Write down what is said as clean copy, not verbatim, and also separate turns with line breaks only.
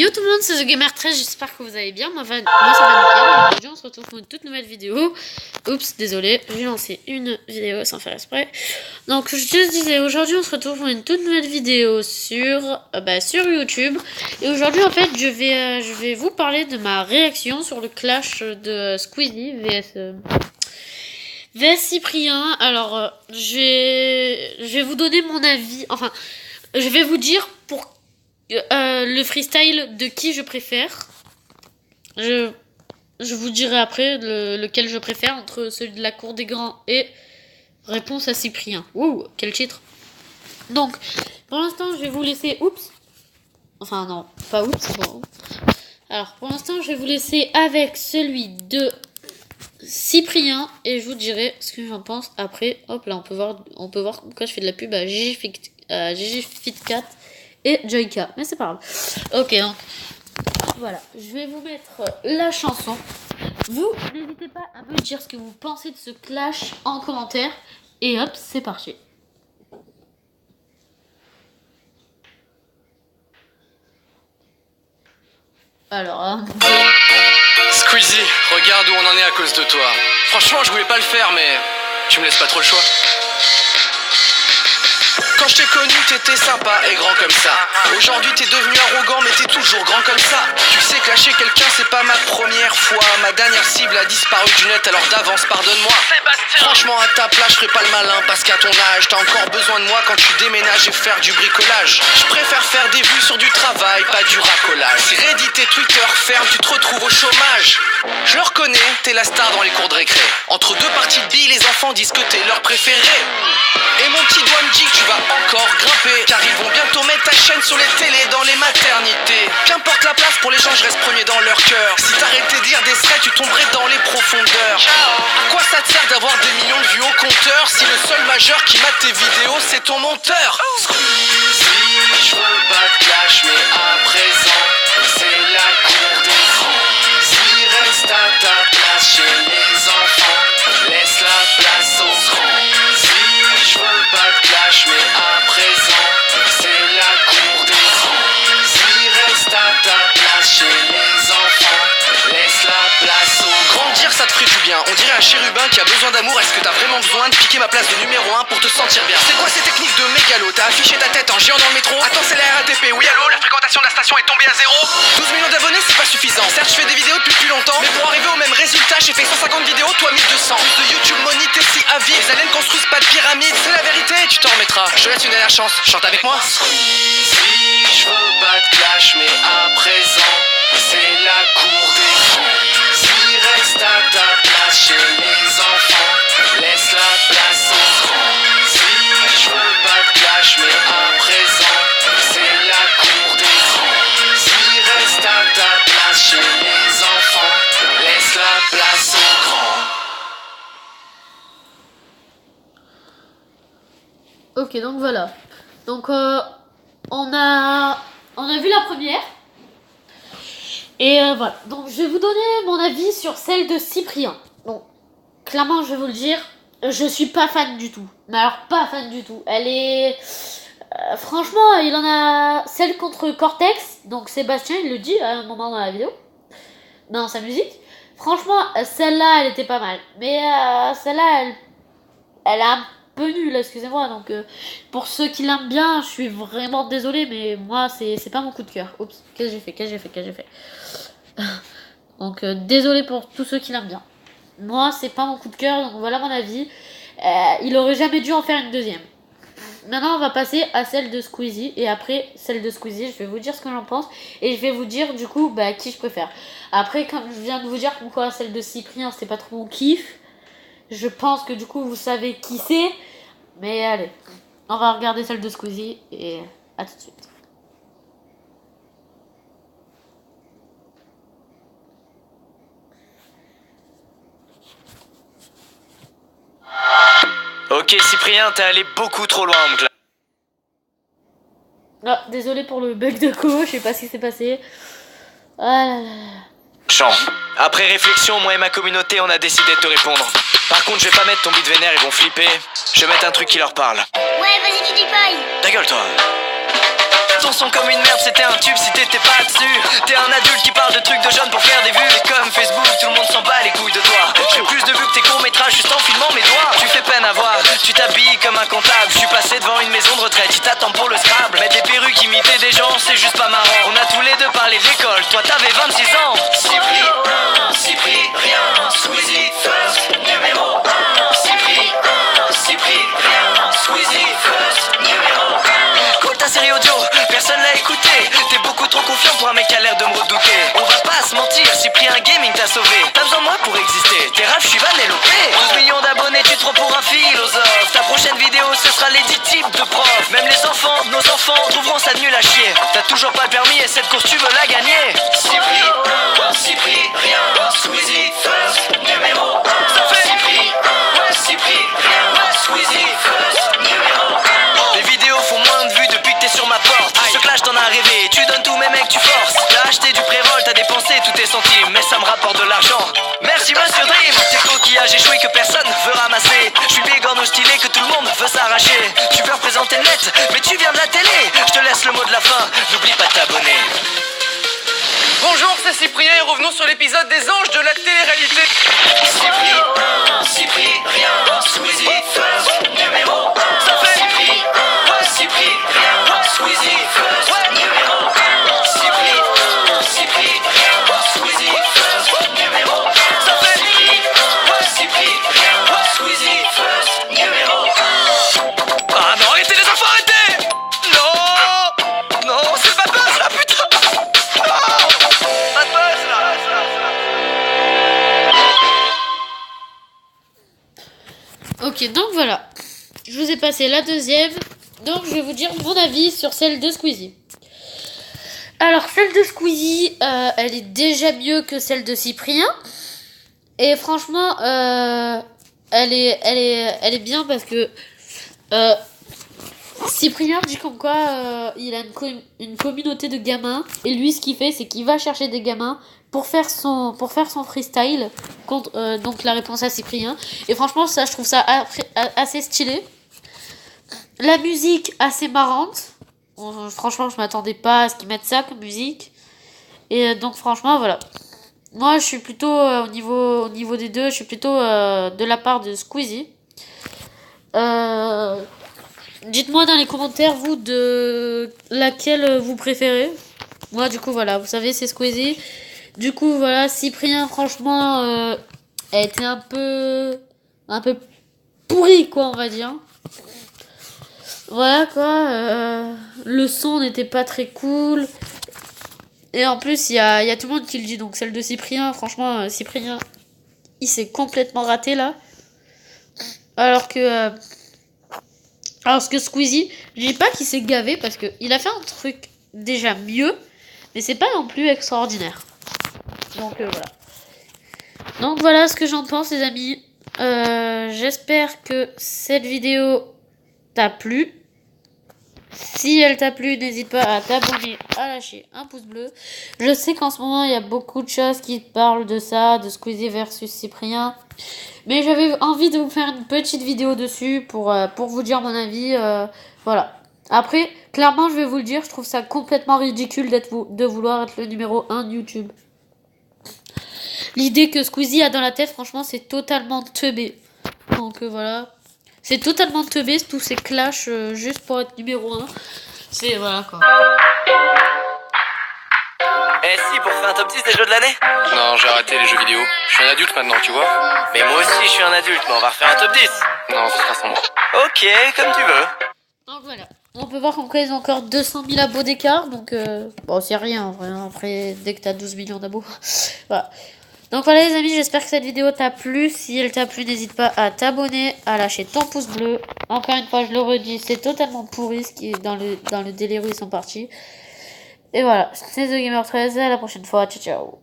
Yo tout le monde, c'est TheGamer13, j'espère que vous allez bien. Moi ça va nickel. Aujourd'hui on se retrouve pour une toute nouvelle vidéo. Oups, désolé, j'ai lancé une vidéo sans faire exprès. Donc je te disais, aujourd'hui on se retrouve pour une toute nouvelle vidéo sur YouTube. Et aujourd'hui en fait je vais vous parler de ma réaction sur le clash de Squeezie vs Cyprien. Alors je vais vous donner mon avis, enfin je vais vous dire pour le freestyle de qui je préfère. Je vous dirai après lequel je préfère entre celui de la cour des grands et réponse à Cyprien. Ouh, quel titre. Donc, pour l'instant, je vais vous laisser... Oups. Enfin, non, pas oups. Bon. Alors, pour l'instant, je vais vous laisser avec celui de Cyprien et je vous dirai ce que j'en pense après. Hop, là, on peut voir pourquoi je fais de la pub à GGFitCat et Joyka, mais c'est pas grave. Ok, donc voilà, je vais vous mettre la chanson. Vous n'hésitez pas à me dire ce que vous pensez de ce clash en commentaire. Et hop, c'est parti. Alors,
Squeezie, regarde où on en est à cause de toi. Franchement, je voulais pas le faire, mais tu me laisses pas trop le choix. Quand je t'ai connu, t'étais sympa et grand comme ça. Aujourd'hui, t'es devenu arrogant, mais t'es toujours grand comme ça. Tu sais que lâcher quelqu'un, c'est pas ma première fois. Ma dernière cible a disparu du net, alors d'avance, pardonne-moi. Franchement, à ta place, je ferai pas le malin, parce qu'à ton âge, t'as encore besoin de moi quand tu déménages et faire du bricolage. Je préfère faire des vues sur du travail, pas du racolage. Si Reddit et Twitter ferment, tu te retrouves au chômage. Je le reconnais, t'es la star dans les cours de récré. Entre deux parties de billes, les enfants disent que t'es leur préféré. Et mon petit doigt me dit que tu vas encore grimper, car ils vont bientôt mettre ta chaîne sur les télés dans les maternités. Qu'importe la place, pour les gens je reste premier dans leur cœur. Si t'arrêtais de dire des threads, tu tomberais dans les profondeurs. À quoi ça te sert d'avoir des millions de vues au compteur si le seul majeur qui mate tes vidéos c'est ton monteur? Squeezie, je veux pas de clash, mais à présent c'est la cour des grands. Si reste à ta place chez les enfants, laisse la place aux grands. Je veux pas de clash, mais à présent c'est la cour des grands. Si reste à ta place chez les enfants, laisse la place aux grands. Grandir ça te ferait du bien, on dirait un chérubin qui a besoin d'amour. Est-ce que t'as vraiment besoin de piquer ma place de numéro 1 pour te sentir bien? C'est quoi ces techniques de mégalo? T'as affiché ta tête en géant dans le métro? Attends, c'est la RATP, oui allô? La fréquentation de la station est tombée à 0. 12 millions d'abonnés c'est pas suffisant. Certes je fais des vidéos depuis plus longtemps, mais pour arriver au même résultat j'ai fait 150 vidéos, toi 1200. Plus de YouTube money t'es si avide. Les aliens construisent pas de pyramide, c'est la vérité, tu t'en remettras. Je te laisse une dernière chance, chante avec moi. Si je veux pas de clash, mais à présent c'est la cour des grands. Si reste à ta place chez les enfants, laisse la place aux grands. Si je veux pas de clash, mais à présent c'est la cour des grands. Si reste à ta place chez les enfants, laisse la place aux grands.
ok, donc voilà. Donc on a vu la première. Et voilà. Donc je vais vous donner mon avis sur celle de Cyprien. Donc clairement je vais vous le dire, je suis pas fan du tout. Mais alors pas fan du tout. Elle est... franchement, il en a celle contre Cortex. Donc Sébastien il le dit à un moment dans la vidéo, dans sa musique. Franchement celle-là elle était pas mal. Mais celle-là elle a un peu nulle, excusez-moi. Donc pour ceux qui l'aiment bien, je suis vraiment désolée, mais moi c'est pas mon coup de cœur. Oups, qu'est-ce que j'ai fait donc désolé pour tous ceux qui l'aiment bien. Moi c'est pas mon coup de cœur, donc voilà mon avis. Il aurait jamais dû en faire une deuxième. Maintenant on va passer à celle de Squeezie. Et après celle de Squeezie, je vais vous dire ce que j'en pense. Et je vais vous dire du coup qui je préfère. Après, comme je viens de vous dire pourquoi celle de Cyprien c'est pas trop mon kiff, je pense que du coup vous savez qui c'est. Mais allez, on va regarder celle de Squeezie et à tout de suite.
Ok Cyprien, t'es allé beaucoup trop loin mon gars.
Ah, désolé pour le bug de co, je sais pas ce qui s'est passé. Ah là là.
Chant. Après réflexion, moi et ma communauté, on a décidé de te répondre. Par contre, je vais pas mettre ton beat vénère, ils vont flipper. Je vais mettre un truc qui leur parle.
Ouais, vas-y, tu dis paille.
Ta gueule, toi. Ton son comme une merde, c'était un tube si t'étais pas dessus. T'es un adulte qui parle de trucs de jeunes pour faire des vues. Et comme Facebook, tout le monde s'en bat les couilles de toi. Je fais plus de vues que tes courts-métrages juste en filmant mes doigts. Tu fais peine à voir, tu t'habilles comme un comptable. Je suis passé devant une maison de retraite, ils t'attendent pour le Scrabble. Mettre des perruques, imiter des gens, c'est juste pas marrant. On a tous les deux parlé de l'école, toi t'avais 26 ans. Cyprien, Squeezie, first, numéro 1. Cyprien, Squeezie, first, numéro 1. Cool ta série audio, personne l'a écouté. T'es beaucoup trop confiant pour un mec qui a l'air de me redouter. On va pas se mentir, Cyprien Gaming t'a sauvé. T'as besoin de moi pour exister, t'es rap, j'suis vanélopé. 11 millions d'abonnés, tu te prends pour un philosophe. Ta prochaine vidéo, ce sera les 10 types de profs. Même les enfants, nos enfants, trouveront ça nul à chier. T'as toujours pas le permis et cette course tu veux la gagner. Cyprien, Squeezie, first, numéro 1. Cyprien, Squeezie, first, numéro 1. Les vidéos font moins de vues depuis que t'es sur ma porte. Ce clash t'en as rêvé, tu donnes tous mes mecs, tu forces. T'as acheté du pré-roll, t'as dépensé tous tes centimes, mais ça me rapporte de l'argent. Merci Monsieur Dream, tes coquillages échoués que personne veut ramasser. Je suis bigorneau stylé que tout le monde veut s'arracher. Tu veux représenter le net, mais tu viens de la télé. Je te laisse le mot de la fin, n'oublie pas de t'abonner. Bonjour, c'est Cyprien et revenons sur l'épisode des anges de la télé-réalité. Cyprien, Squeezie, first, numéro 1. Cyprien, Squeezie, first, numéro 1. Cyprien, Squeezie, first, numéro 1. Cyprien, Squeezie, first, numéro 1. Ah non, arrêtez les enfants, arrêtez. Non, c'est pas buzz là, putain. Pas de buzz là.
Ok, donc voilà. Je vous ai passé la deuxième. Donc je vais vous dire mon avis sur celle de Squeezie. Alors celle de Squeezie, elle est déjà mieux que celle de Cyprien. Et franchement, elle est bien parce que Cyprien dit comme quoi il a une communauté de gamins. Et lui, ce qu'il fait, c'est qu'il va chercher des gamins pour faire son freestyle contre donc la réponse à Cyprien. Et franchement, ça, je trouve ça assez stylé. La musique assez marrante. Franchement, je m'attendais pas à ce qu'ils mettent ça comme musique. Et donc franchement, voilà. Moi, je suis plutôt au niveau des deux, je suis plutôt de la part de Squeezie. Dites-moi dans les commentaires, vous, de laquelle vous préférez. Moi, du coup, voilà, vous savez, c'est Squeezie. Du coup, voilà, Cyprien, franchement, a été un peu pourri, quoi, on va dire. Voilà, quoi. Le son n'était pas très cool. Et en plus, il y a tout le monde qui le dit. Donc, celle de Cyprien, franchement, Cyprien, il s'est complètement raté, là. Alors que Squeezie, je dis pas qu'il s'est gavé parce que il a fait un truc déjà mieux, mais c'est pas non plus extraordinaire. Donc voilà. Donc voilà ce que j'en pense, les amis. J'espère que cette vidéo t'a plu. Si elle t'a plu, n'hésite pas à t'abonner, à lâcher un pouce bleu. Je sais qu'en ce moment, il y a beaucoup de choses qui parlent de ça, de Squeezie versus Cyprien. Mais j'avais envie de vous faire une petite vidéo dessus pour vous dire mon avis. Voilà. Après, clairement, je vais vous le dire, je trouve ça complètement ridicule de vouloir être le numéro 1 de YouTube. L'idée que Squeezie a dans la tête, franchement, c'est totalement teubé. Donc voilà. C'est totalement teubé, tous ces clashs juste pour être numéro 1. C'est voilà quoi.
Eh si, pour faire un top 10 des jeux de l'année.
Non, j'ai arrêté les jeux vidéo. Je suis un adulte maintenant, tu vois.
Mais moi aussi, je suis un adulte, mais on va refaire un top 10.
Non, ce sera sans moi.
Ok, comme tu veux.
Donc voilà. On peut voir qu'en cas, ils ont encore 200 000 abos d'écart. Donc, bon, c'est rien en vrai. Après, dès que t'as 12 millions d'abos. Voilà. Donc voilà les amis, j'espère que cette vidéo t'a plu. Si elle t'a plu, n'hésite pas à t'abonner, à lâcher ton pouce bleu. Encore une fois, je le redis, c'est totalement pourri ce qui est dans le délire où ils sont partis. Et voilà, c'est The Gamer 13, à la prochaine fois, ciao ciao.